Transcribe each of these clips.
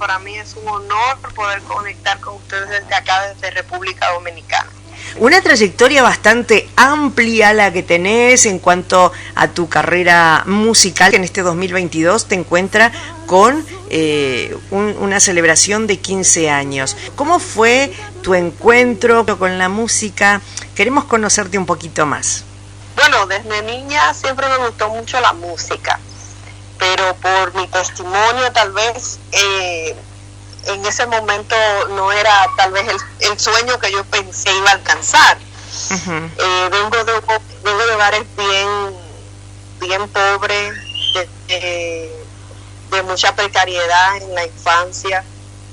para mí es un honor poder conectar con ustedes desde acá, desde República Dominicana. Una trayectoria bastante amplia la que tenés en cuanto a tu carrera musical, que en este 2022 te encuentra con una celebración de 15 años. ¿Cómo fue tu encuentro con la música? Queremos conocerte un poquito más. Bueno, desde niña siempre me gustó mucho la música, pero por mi testimonio tal vez en ese momento no era tal vez el sueño que yo pensé iba a alcanzar. Uh-huh. Vengo de hogares bien pobres, de mucha precariedad en la infancia.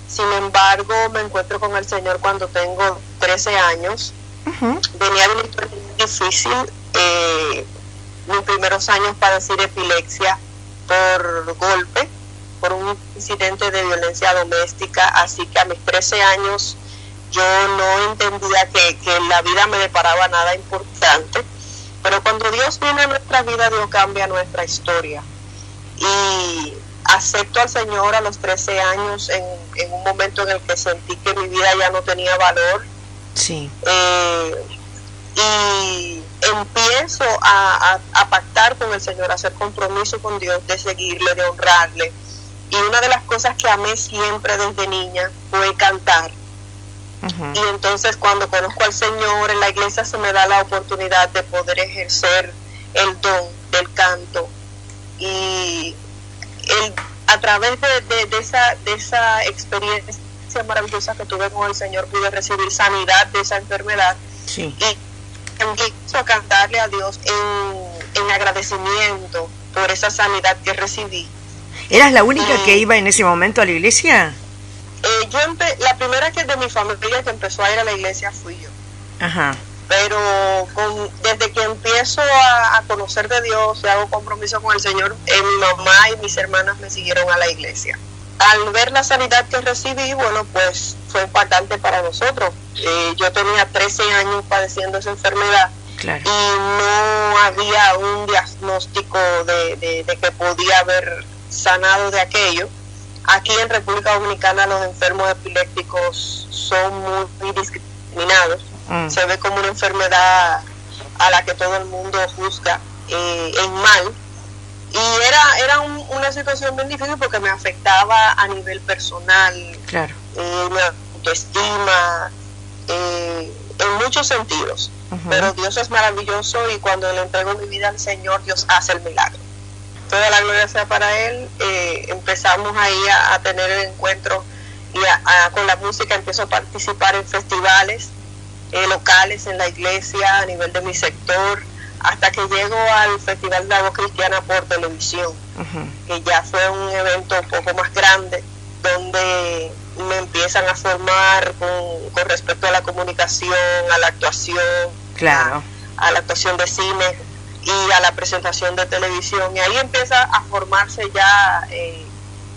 Sin embargo, me encuentro con el Señor cuando tengo 13 años. Uh-huh. Venía de una historia muy difícil. Mis primeros años padecí epilepsia por golpe, por un incidente de violencia doméstica, así que a mis 13 años yo no entendía que la vida me deparaba nada importante, pero cuando Dios viene a nuestra vida, Dios cambia nuestra historia. Y acepto al Señor a los 13 años en un momento en el que sentí que mi vida ya no tenía valor. Sí. Y empiezo a pactar con el Señor, a hacer compromiso con Dios de seguirle, de honrarle. Y una de las cosas que amé siempre desde niña fue cantar. Uh-huh. Y entonces cuando conozco al Señor en la iglesia se me da la oportunidad de poder ejercer el don del canto. Y a través de esa experiencia maravillosa que tuve con el Señor, pude recibir sanidad de esa enfermedad. Sí. Y empiezo a cantarle a Dios en agradecimiento por esa sanidad que recibí. ¿Eras la única que iba en ese momento a la iglesia? La primera que de mi familia que empezó a ir a la iglesia fui yo. Ajá. Pero desde que empiezo a conocer de Dios y hago compromiso con el Señor, mi mamá y mis hermanas me siguieron a la iglesia. Al ver la sanidad que recibí, bueno, pues fue impactante para nosotros. Yo tenía 13 años padeciendo esa enfermedad. Claro. Y no había un diagnóstico de que podía haber sanado de aquello. Aquí en República Dominicana los enfermos epilépticos son muy discriminados. Se ve como una enfermedad a la que todo el mundo juzga en mal. Y era una situación bien difícil porque me afectaba a nivel personal. Claro. Mi autoestima, en muchos sentidos. Uh-huh. Pero Dios es maravilloso y cuando le entrego mi vida al Señor, Dios hace el milagro. Toda la gloria sea para Él. Empezamos ahí a tener el encuentro y con la música empiezo a participar en festivales locales en la iglesia a nivel de mi sector, hasta que llego al Festival de la Voz Cristiana por televisión. Uh-huh. Que ya fue un evento un poco más grande, donde me empiezan a formar con respecto a la comunicación, a la actuación, claro, a la actuación de cine y a la presentación de televisión, y ahí empieza a formarse ya,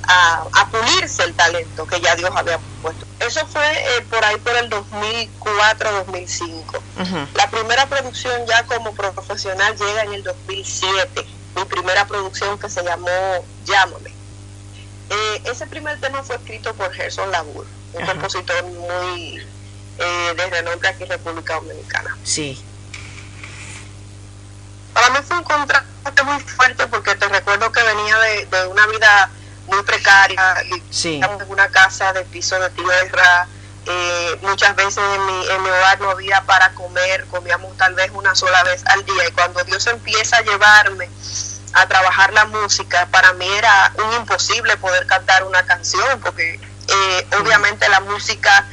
a pulirse el talento que ya Dios había puesto. Eso fue por ahí por el 2004-2005. Uh-huh. La primera producción ya como profesional llega en el 2007, mi primera producción que se llamó Llámame. Ese primer tema fue escrito por Gerson Labour, un uh-huh. compositor muy de renombre aquí en República Dominicana. Sí. Para mí fue un contraste muy fuerte porque te recuerdo que venía de una vida muy precaria, sí. En una casa de piso de tierra, muchas veces en mi hogar no había para comer, comíamos tal vez una sola vez al día, y cuando Dios empieza a llevarme a trabajar la música, para mí era un imposible poder cantar una canción, porque obviamente la música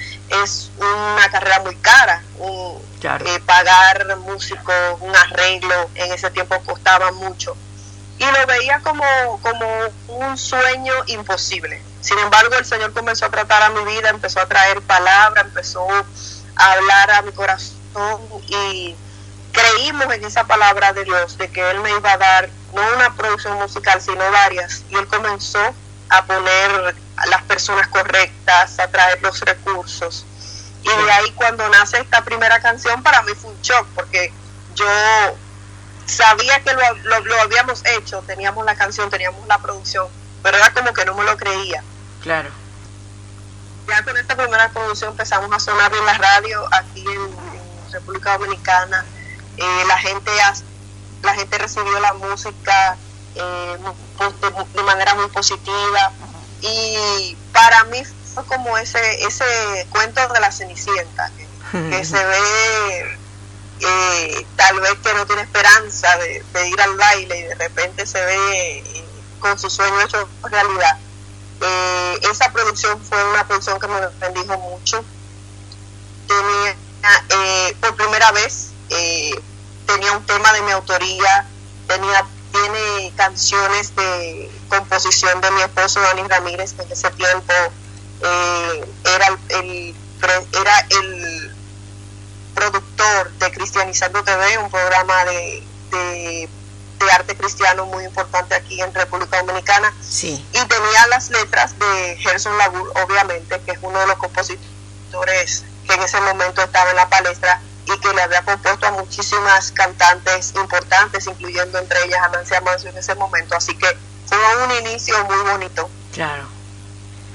es una carrera muy cara. Claro. Pagar músicos, un arreglo, en ese tiempo costaba mucho. Y lo veía como un sueño imposible. Sin embargo, el Señor comenzó a tratar a mi vida, empezó a traer palabras, empezó a hablar a mi corazón, y creímos en esa palabra de Dios, de que Él me iba a dar no una producción musical, sino varias. Y Él comenzó a poner a las personas correctas, a traer los recursos. Y de ahí, cuando nace esta primera canción, para mí fue un shock, porque yo sabía que lo habíamos hecho, teníamos la canción, teníamos la producción, pero era como que no me lo creía. Claro. ya con esta primera producción empezamos a sonar en la radio aquí en República Dominicana. La gente recibió la música de manera muy positiva, y para mí fue como ese cuento de la Cenicienta que se ve tal vez que no tiene esperanza de ir al baile y de repente se ve con su sueño hecho realidad. Esa producción fue una producción que me bendijo mucho. Tenía por primera vez tenía un tema de mi autoría, tiene canciones de composición de mi esposo Dani Ramírez, que en ese tiempo era el productor de Cristianizando TV, un programa de arte cristiano muy importante aquí en República Dominicana. Sí. Y tenía las letras de Gerson Labour, obviamente, que es uno de los compositores que en ese momento estaba en la palestra y que le había compuesto a muchísimas cantantes importantes, incluyendo entre ellas a Nancy Amancio en ese momento. Así que fue un inicio muy bonito. Claro.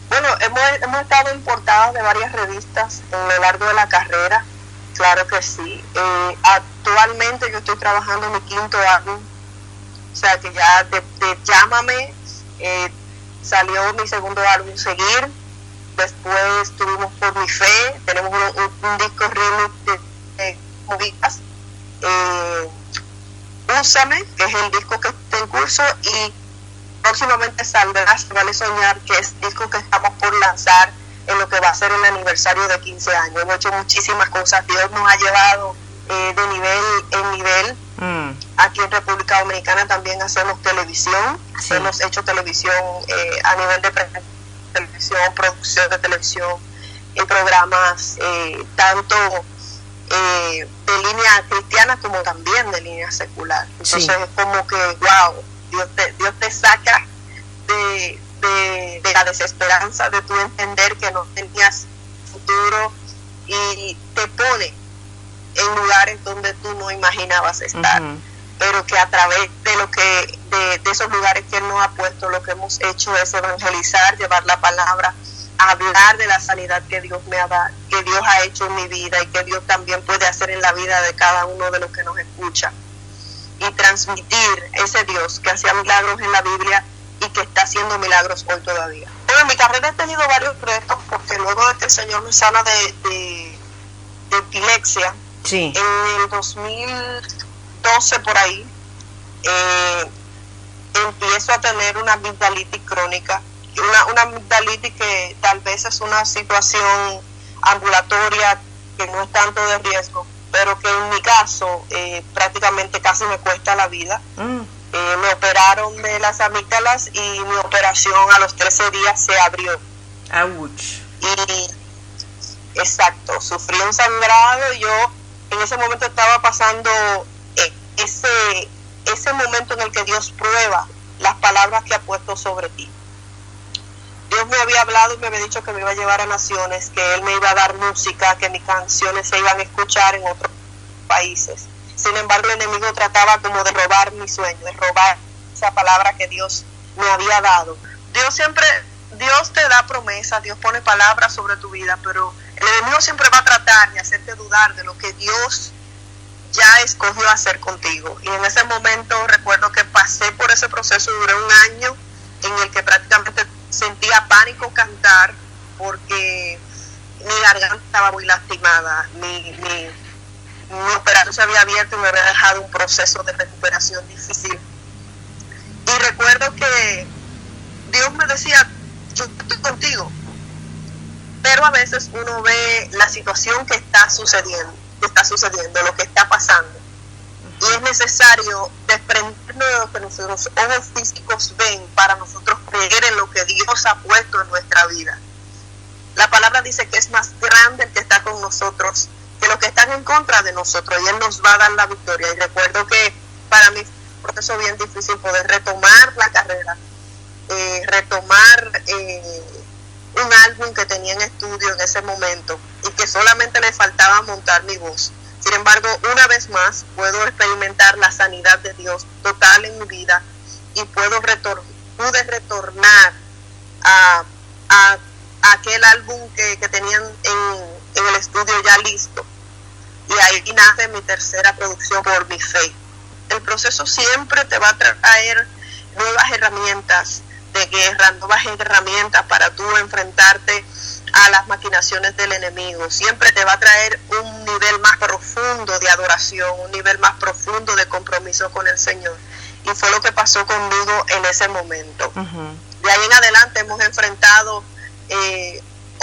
Bueno, hemos estado en portadas de varias revistas a lo largo de la carrera, claro que sí. Actualmente yo estoy trabajando en mi 5º álbum, o sea que ya de Llámame salió mi 2º álbum, Seguir. Después tuvimos Por Mi Fe, tenemos un disco remix de movidas, Úsame, que es el disco que está en curso, y próximamente saldrá Se Vale Soñar, que es el disco que estamos por lanzar en lo que va a ser el aniversario de 15 años. Hemos hecho muchísimas cosas, Dios nos ha llevado de nivel en nivel. Aquí en República Dominicana también hacemos televisión, sí. Hemos hecho televisión a nivel de televisión, producción de televisión, en programas tanto de línea cristiana como también de línea secular. Entonces sí. Es como que wow, Dios te saca de la desesperanza de tu entender que no tenías futuro y te pone en lugares donde tú no imaginabas estar, pero que a través de esos lugares que Él nos ha puesto, lo que hemos hecho es evangelizar, llevar la palabra, hablar de la sanidad que Dios me ha dado, que Dios ha hecho en mi vida y que Dios también puede hacer en la vida de cada uno de los que nos escucha, y transmitir ese Dios que hacía milagros en la Biblia y que está haciendo milagros hoy todavía. Bueno, en mi carrera he tenido varios retos, porque luego de que el Señor me sana de epilepsia, sí. En el 2012 por ahí, empiezo a tener una amigdalitis crónica, una amigdalitis que tal vez es una situación ambulatoria que no es tanto de riesgo, pero que en mi caso prácticamente casi me cuesta la vida. Me operaron de las amígdalas y mi operación a los 13 días se abrió. Ouch. Y exacto, sufrí un sangrado y yo en ese momento estaba pasando ese momento en el que Dios prueba las palabras que ha puesto sobre ti. Dios me había hablado y me había dicho que me iba a llevar a naciones, que Él me iba a dar música, que mis canciones se iban a escuchar en otros países. Sin embargo, el enemigo trataba como de robar mi sueño, de robar esa palabra que Dios me había dado. Dios te da promesas, Dios pone palabras sobre tu vida, pero el enemigo siempre va a tratar de hacerte dudar de lo que Dios ya escogió hacer contigo. Y en ese momento recuerdo que pasé por ese proceso, duré un año en el que prácticamente sentía pánico cantar, porque mi garganta estaba muy lastimada, mi operación se había abierto y me había dejado un proceso de recuperación difícil. Y recuerdo que Dios me decía, yo estoy contigo, pero a veces uno ve la situación que está sucediendo, lo que está pasando, y es necesario desprendernos de lo que nuestros ojos físicos ven para nosotros creer en lo que Dios ha puesto en nuestra vida. La palabra dice que es más grande el que está con nosotros que los que están en contra de nosotros, y Él nos va a dar la victoria. Y recuerdo que para mí fue un proceso bien difícil poder retomar la carrera, retomar un álbum que tenía en estudio en ese momento y que solamente le faltaba montar mi voz. Sin embargo, una vez más puedo experimentar la sanidad de Dios total en mi vida y pude retornar a saqué el álbum que tenían en el estudio ya listo, y ahí nace mi tercera producción, Por Mi Fe. El proceso siempre te va a traer nuevas herramientas de guerra, nuevas herramientas para tú enfrentarte a las maquinaciones del enemigo. Siempre te va a traer un nivel más profundo de adoración, un nivel más profundo de compromiso con el Señor. Y fue lo que pasó conmigo en ese momento. De ahí en adelante hemos enfrentado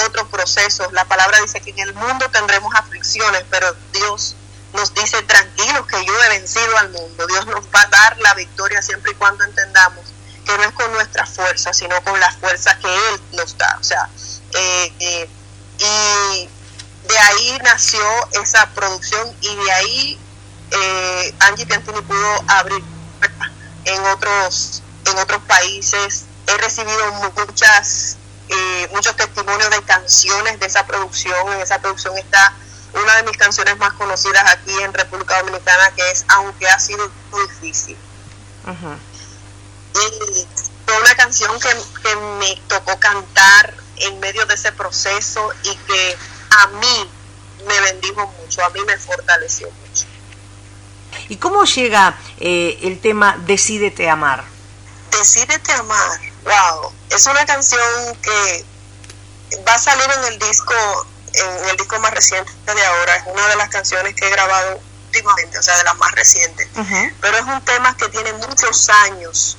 otros procesos. La palabra dice que en el mundo tendremos aflicciones, pero Dios nos dice: tranquilos, que yo he vencido al mundo. Dios nos va a dar la victoria siempre y cuando entendamos que no es con nuestra fuerza, sino con la fuerza que Él nos da. O sea, y de ahí nació esa producción, y de ahí Angie Piantini pudo abrir puertas en otros países. He recibido muchos testimonios de canciones de esa producción. En esa producción está una de mis canciones más conocidas aquí en República Dominicana, que es Aunque ha sido muy difícil. Y fue una canción que me tocó cantar en medio de ese proceso, y que a mí me bendijo mucho, a mí me fortaleció mucho. ¿Y cómo llega el tema Decídete Amar? Decídete Amar, wow, es una canción que va a salir en el disco más reciente de ahora. Es una de las canciones que he grabado últimamente, o sea, de las más recientes. Pero es un tema que tiene muchos años,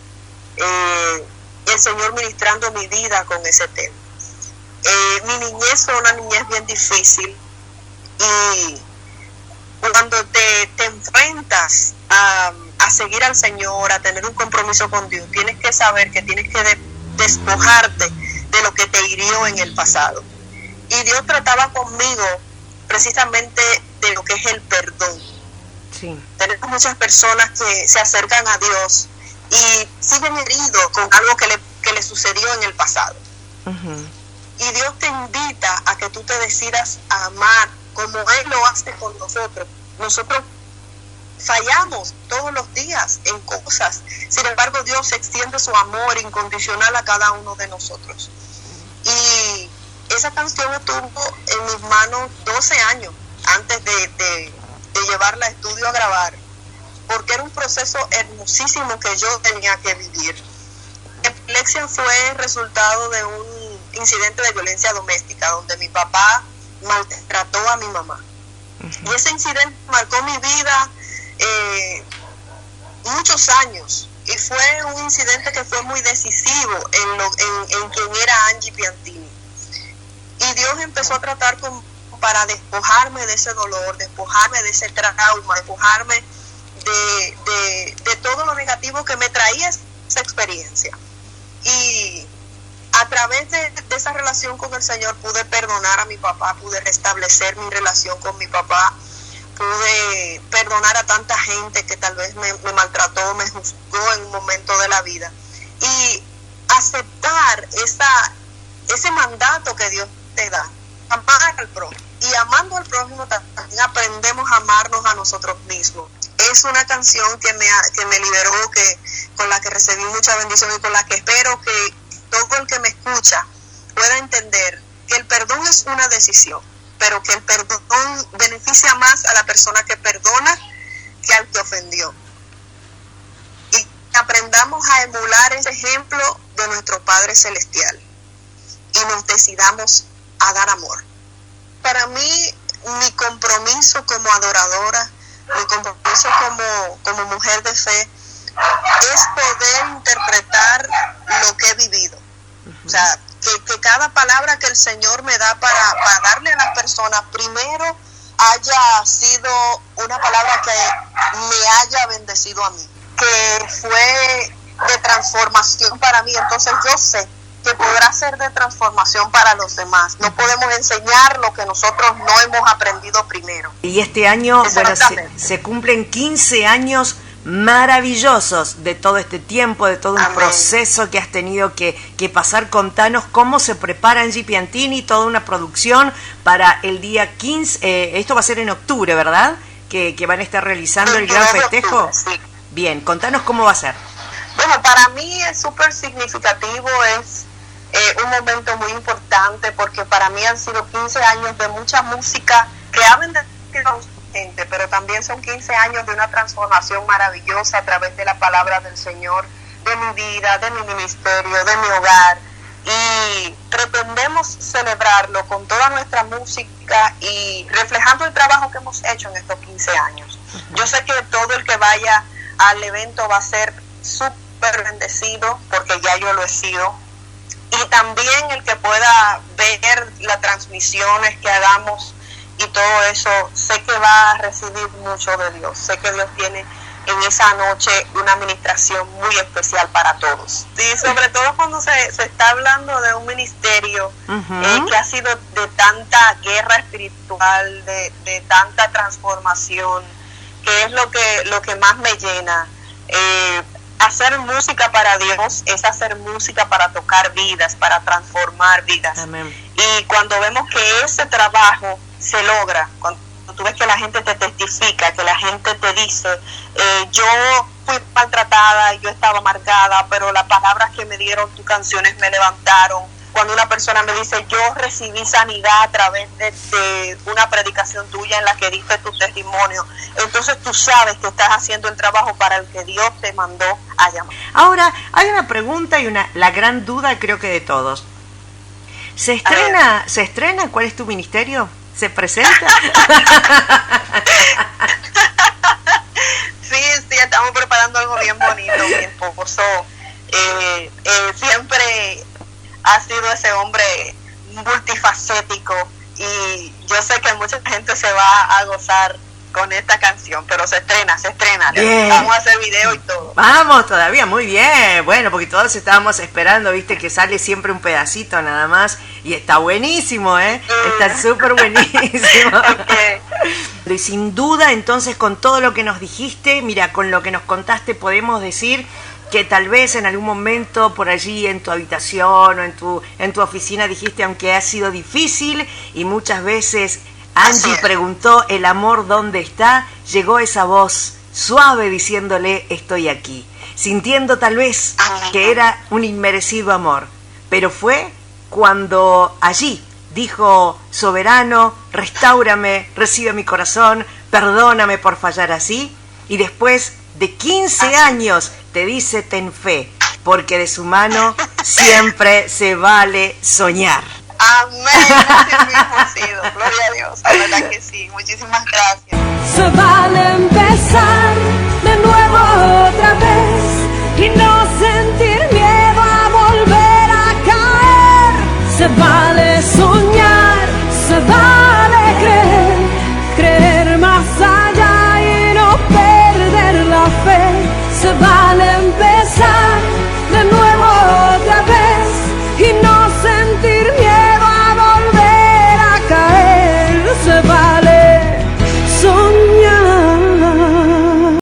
el Señor ministrando mi vida con ese tema. Mi niñez fue una niñez bien difícil, y cuando te enfrentas a seguir al Señor, a tener un compromiso con Dios, tienes que saber que tienes que despojarte de lo que te hirió en el pasado. Y Dios trataba conmigo precisamente de lo que es el perdón. Sí. Tenemos muchas personas que se acercan a Dios y siguen heridos con algo que le sucedió en el pasado. Y Dios te invita a que tú te decidas a amar como Él lo hace con nosotros. Nosotros fallamos todos los días en cosas, sin embargo Dios extiende su amor incondicional a cada uno de nosotros. Y esa canción estuvo en mis manos 12 años antes de llevarla a estudio a grabar, porque era un proceso hermosísimo que yo tenía que vivir. Epilepsia fue el resultado de un incidente de violencia doméstica donde mi papá maltrató a mi mamá. Y ese incidente marcó mi vida muchos años, y fue un incidente que fue muy decisivo en quien era Angie Piantini. Y Dios empezó a tratar para despojarme de ese dolor, despojarme de ese trauma, despojarme de todo lo negativo que me traía esa experiencia. Y a través de esa relación con el Señor pude perdonar a mi papá, pude restablecer mi relación con mi papá, pude perdonar a tanta gente que tal vez me maltrató, me juzgó en un momento de la vida, y aceptar ese mandato que Dios te da, amar al prójimo. Y amando al prójimo también aprendemos a amarnos a nosotros mismos. Es una canción que me liberó, con la que recibí mucha bendición, y con la que espero que todo el que me escucha pueda entender que el perdón es una decisión, pero que el perdón beneficia más a la persona que perdona que al que ofendió. Y aprendamos a emular ese ejemplo de nuestro Padre Celestial y nos decidamos a dar amor. Para mí, mi compromiso como adoradora, mi compromiso como mujer de fe, es poder interpretar lo que he vivido. O sea, que cada palabra que el Señor me da para darle a las personas, primero haya sido una palabra que me haya bendecido a mí, que fue de transformación para mí. Entonces yo sé que podrá ser de transformación para los demás. No podemos enseñar lo que nosotros no hemos aprendido primero. Y este año, bueno, se cumplen 15 años maravillosos de todo este tiempo, de todo un proceso que has tenido que pasar. Contanos cómo se prepara Angie Piantini, toda una producción para el día 15, esto va a ser en octubre, ¿verdad? Que van a estar realizando el gran festejo. Octubre, sí. Bien, contanos cómo va a ser. Bueno, para mí es súper significativo, es un momento muy importante porque para mí han sido 15 años de mucha música que ha bendecido gente, pero también son 15 años de una transformación maravillosa a través de la palabra del Señor, de mi vida, de mi ministerio, de mi hogar, y pretendemos celebrarlo con toda nuestra música y reflejando el trabajo que hemos hecho en estos 15 años. Yo sé que todo el que vaya al evento va a ser súper bendecido porque ya yo lo he sido, y también el que pueda ver las transmisiones que hagamos y todo eso, sé que va a recibir mucho de Dios. Sé que Dios tiene en esa noche una administración muy especial para todos. Sí, sobre todo cuando se está hablando de un ministerio que ha sido de tanta guerra espiritual, de tanta transformación, que es lo que más me llena. Hacer música para Dios es hacer música para tocar vidas, para transformar vidas. Amén. Y cuando vemos que ese trabajo se logra, cuando tú ves que la gente te testifica, que la gente te dice, yo fui maltratada, yo estaba amargada, pero las palabras que me dieron tus canciones me levantaron. Cuando una persona me dice, yo recibí sanidad a través de una predicación tuya en la que diste tu testimonio, entonces tú sabes que estás haciendo el trabajo para el que Dios te mandó a llamar. Ahora, hay una pregunta y la gran duda creo que de todos. ¿Se estrena? ¿Cuál es tu ministerio? ¿Se presenta? Sí, estamos preparando algo bien bonito. Mi esposo siempre ha sido ese hombre multifacético y yo sé que mucha gente se va a gozar con esta canción, pero se estrena. Bien. Vamos a hacer video y todo. Vamos, todavía, muy bien. Bueno, porque todos estábamos esperando, viste, que sale siempre un pedacito nada más y está buenísimo, está súper buenísimo. Okay. Y sin duda, entonces, con todo lo que nos dijiste, mira, con lo que nos contaste, podemos decir que tal vez en algún momento por allí en tu habitación o en tu oficina dijiste, aunque ha sido difícil y muchas veces Angie preguntó, ¿el amor dónde está? Llegó esa voz suave diciéndole, estoy aquí, sintiendo tal vez que era un inmerecido amor, pero fue cuando allí dijo, soberano, restáurame, recibe mi corazón, perdóname por fallar así, y después de 15 años te dice, ten fe, porque de su mano siempre se vale soñar. Amén, así mismo ha sido, gloria a Dios, la verdad que sí, muchísimas gracias. Se vale empezar de nuevo otra vez.